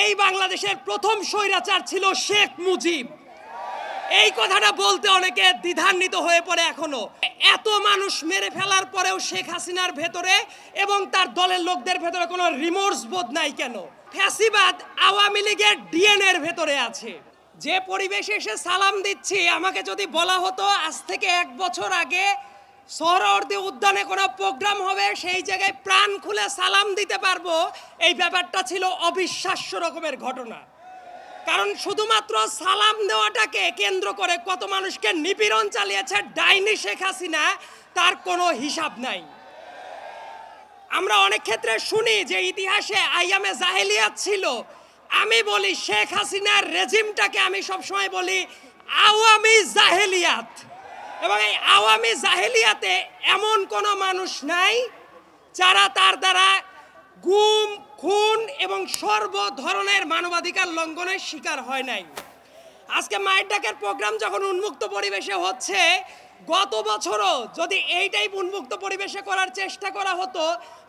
এই বাংলাদেশের প্রথম স্বৈরাচার ছিল শেখ মুজিব। এই কথাটা বলতে অনেকে দ্বিধান্বিত হয়ে পড়ে এখনো। এত মানুষ মেরে ফেলার পরেও শেখ হাসিনার ভেতরে এবং তার দলের লোকদের ভেতরে কোনো রিমোর্স বোধ নাই কেন? ফ্যাসিবাদ আওয়ামী লীগের ডিএনএ এর ভেতরে আছে। যে পরিবেশে এসে সালাম দিচ্ছি, আমাকে যদি বলা হতো আজ থেকে 1 বছর আগে সোহরাওয়ার্দী উদ্যানে কোনো প্রোগ্রাম হবে, সেই জায়গায় প্রাণ খুলে সালাম দিতে পারবো, এই ব্যাপারটা ছিল অবিশ্বাস্য রকমের ঘটনা। কারণ শুধুমাত্র সালাম দেওয়াটাকে কেন্দ্র করে কত মানুষকে নিপীড়ন চালিয়েছে ডাইনি শেখ হাসিনা, তার কোনো হিসাব নাই। আমরা অনেক ক্ষেত্রে শুনি যে ইতিহাসে আইয়ামে জাহেলিয়াত ছিল। আমি বলি শেখ হাসিনার রেজিমটাকে আমি সবসময় বলি আওয়ামী জাহেলিয়াত। এবং এই আওয়ামী জাহেলিয়াতে এমন কোনো মানুষ নাই যারা তার দ্বারা গুম, খুন এবং সর্ব ধরনের মানবাধিকার লঙ্ঘনের শিকার হয় নাই। আজকে মায়ের ডাকের প্রোগ্রাম যখন উন্মুক্ত পরিবেশে হচ্ছে, গত বছরও যদি এই টাইপ উন্মুক্ত পরিবেশে করার চেষ্টা করা হতো,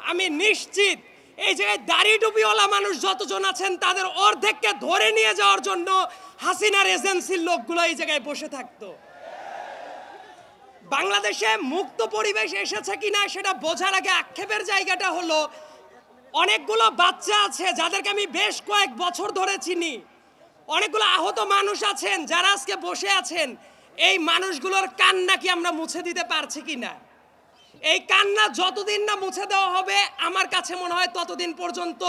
আমি নিশ্চিত এই জায়গায় দাড়ি টুপিওয়ালা মানুষ যতজন আছেন তাদের অর্ধেককে ধরে নিয়ে যাওয়ার জন্য হাসিনার এজেন্সির লোকগুলো এই জায়গায় বসে থাকতো। বাংলাদেশে মুক্ত পরিবেশ এসেছে কিনা সেটা বোঝার আগে আক্ষেপের জায়গাটা হলো, অনেকগুলো বাচ্চা আছে যাদেরকে আমি বেশ কয়েক বছর ধরে চিনি, অনেকগুলো আহত মানুষ আছেন যারা আজকে বসে আছেন। এই মানুষগুলোর কান্না কি আমরা মুছে দিতে পারছি কিনা? এই কান্না যতদিন না মুছে দেওয়া হবে, আমার কাছে মনে হয় ততদিন পর্যন্ত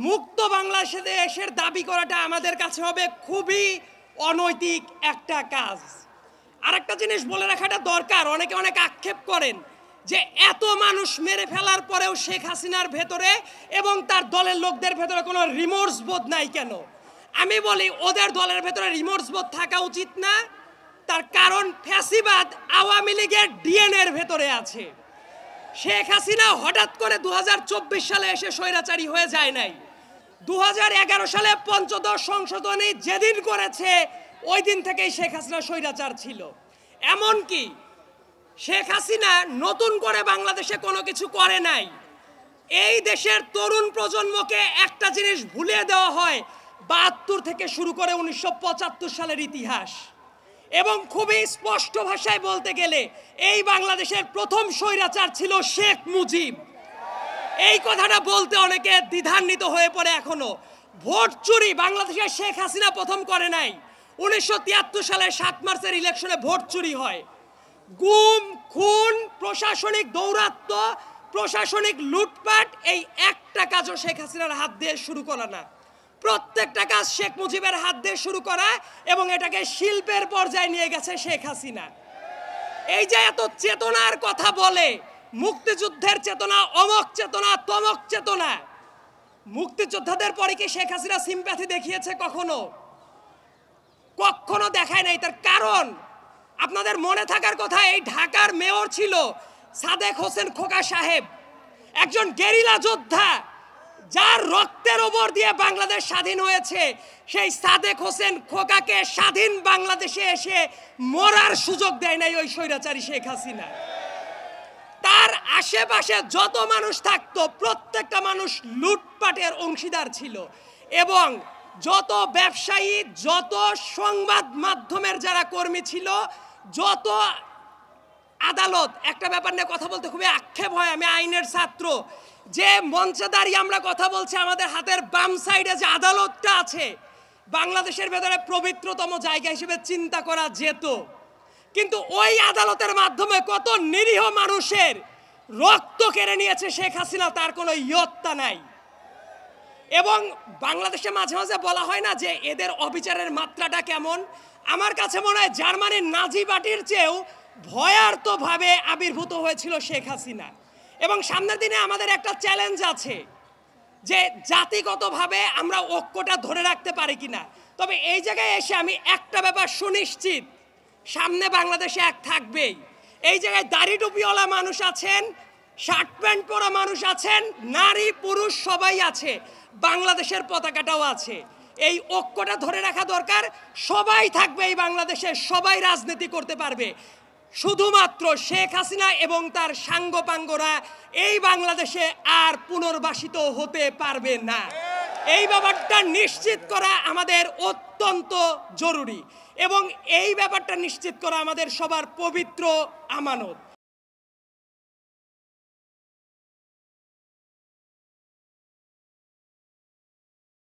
মুক্ত বাংলাদেশের দাবি করাটা আমাদের কাছে হবে খুবই অনৈতিক একটা কাজ। আরেকটা জিনিস বলে রাখাটা দরকার, অনেকে অনেক আক্ষেপ করেন যে এত মানুষ মেরে ফেলার পরেও শেখ হাসিনার ভেতরে এবং তার দলের লোকদের ভেতরে কোনো রিমোর্স বোধ নাই কেন? আমি বলি ওদের দলের ভেতরে রিমোর্স বোধ থাকা উচিত না। তার কারণ ফ্যাসিবাদ আওয়ামী লীগের ডিএনএ এর ভেতরে আছে। শেখ হাসিনা হঠাৎ করে 2024 সালে এসে স্বৈরাচারী হয়ে যায় নাই। 2011 সালে পঞ্চদশ সংশোধনী যেদিন করেছে ওই দিন থেকেই শেখ হাসিনা স্বৈরাচার ছিল। এমনকি শেখ হাসিনা নতুন করে বাংলাদেশে কোনো কিছু করে নাই। এই দেশের তরুণ প্রজন্মকে একটা জিনিস ভুলিয়ে দেওয়া হয়, 72 থেকে শুরু করে 1975 সালের ইতিহাস। এবং খুবই স্পষ্ট ভাষায় বলতে গেলে এই বাংলাদেশের প্রথম স্বৈরাচার ছিল শেখ মুজিব। এই কথাটা বলতে অনেকে দ্বিধান্বিত হয়ে পড়ে এখনো। ভোট চুরি বাংলাদেশের শেখ হাসিনা প্রথম করে নাই। 1973 সালে 7 মার্চের ইলেকশনে ভোট চুরি হয়। গুম, খুন, প্রশাসনিক দৌরাত্ম্য, প্রশাসনিক লুটপাট, এই একটা কাজও শেখ হাসিনার হাত দিয়ে শুরু করা না। প্রত্যেকটা কাজ শেখ মুজিবের হাত দিয়ে শুরু করা এবং এটাকে শিল্পের পর্যায়ে নিয়ে গেছে শেখ হাসিনা। এই যে এত চেতনার কথা বলে, মুক্তিযুদ্ধের চেতনা, অমক চেতনা, তমক চেতনা, মুক্তিযোদ্ধাদের পরে কি শেখ হাসিনা সিম্প্যাথি দেখিয়েছে কখনো? কখনো দেখায় নাই। তার কারণ আপনাদের মনে থাকার কথা, এই ঢাকার মেয়র ছিল সাদেক হোসেন খোকা সাহেব, একজন গেরিলা যোদ্ধা যার রক্তের ওপর দিয়ে বাংলাদেশ স্বাধীন হয়েছে। সেই সাদেক হোসেন খোকাকে স্বাধীন বাংলাদেশে এসে মরার সুযোগ দেয় নাই ওই স্বৈরাচারী শেখ হাসিনা। তার আশেপাশে যত মানুষ থাকতো প্রত্যেকটা মানুষ লুটপাটের অংশীদার ছিল। এবং যত ব্যবসায়ী, যত সংবাদ মাধ্যমের যারা কর্মী ছিল, যত আদালত, একটা ব্যাপার নিয়ে কথা বলতে খুবই আক্ষেপ হয়, আমি আইনের ছাত্র, যে মঞ্চে দাঁড়িয়ে আমরা কথা বলছি, আমাদের হাতের বাম সাইডে যে আদালতটা আছে, বাংলাদেশের ভেতরে পবিত্রতম জায়গা হিসেবে চিন্তা করা যেত। কিন্তু ওই আদালতের মাধ্যমে কত নিরীহ মানুষের রক্ত কেড়ে নিয়েছে শেখ হাসিনা, তার কোনো ইয়ত্তা নাই। এবং বাংলাদেশে মাঝে মাঝে বলা হয় না যে এদের অবিচারের মাত্রাটা কেমন? আমার কাছে মনে হয় জার্মানির নাজি পার্টির চেয়েও ভয়ার্তভাবে আবির্ভূত হয়েছিল শেখ হাসিনা। এবং সামনের দিনে আমাদের একটা চ্যালেঞ্জ আছে যে জাতিগতভাবে আমরা ঐক্যটা ধরে রাখতে পারি কিনা। তবে এই জায়গায় এসে আমি একটা ব্যাপার সুনিশ্চিত, সামনে বাংলাদেশে এক থাকবেই। এই জায়গায় দাড়ি টুপিওয়ালা মানুষ আছেন, শার্ট প্যান্ট পরা মানুষ আছেন, নারী পুরুষ সবাই আছে, বাংলাদেশের পতাকাটাও আছে। এই ঐক্যটা ধরে রাখা দরকার। সবাই থাকবে এই বাংলাদেশে, সবাই রাজনীতি করতে পারবে। শুধুমাত্র শেখ হাসিনা এবং তার সাঙ্গপাঙ্গরা এই বাংলাদেশে আর পুনর্বাসিত হতে পারবে না। এই ব্যাপারটা নিশ্চিত করা আমাদের অত্যন্ত জরুরি এবং এই ব্যাপারটা নিশ্চিত করা আমাদের সবার পবিত্র আমানত।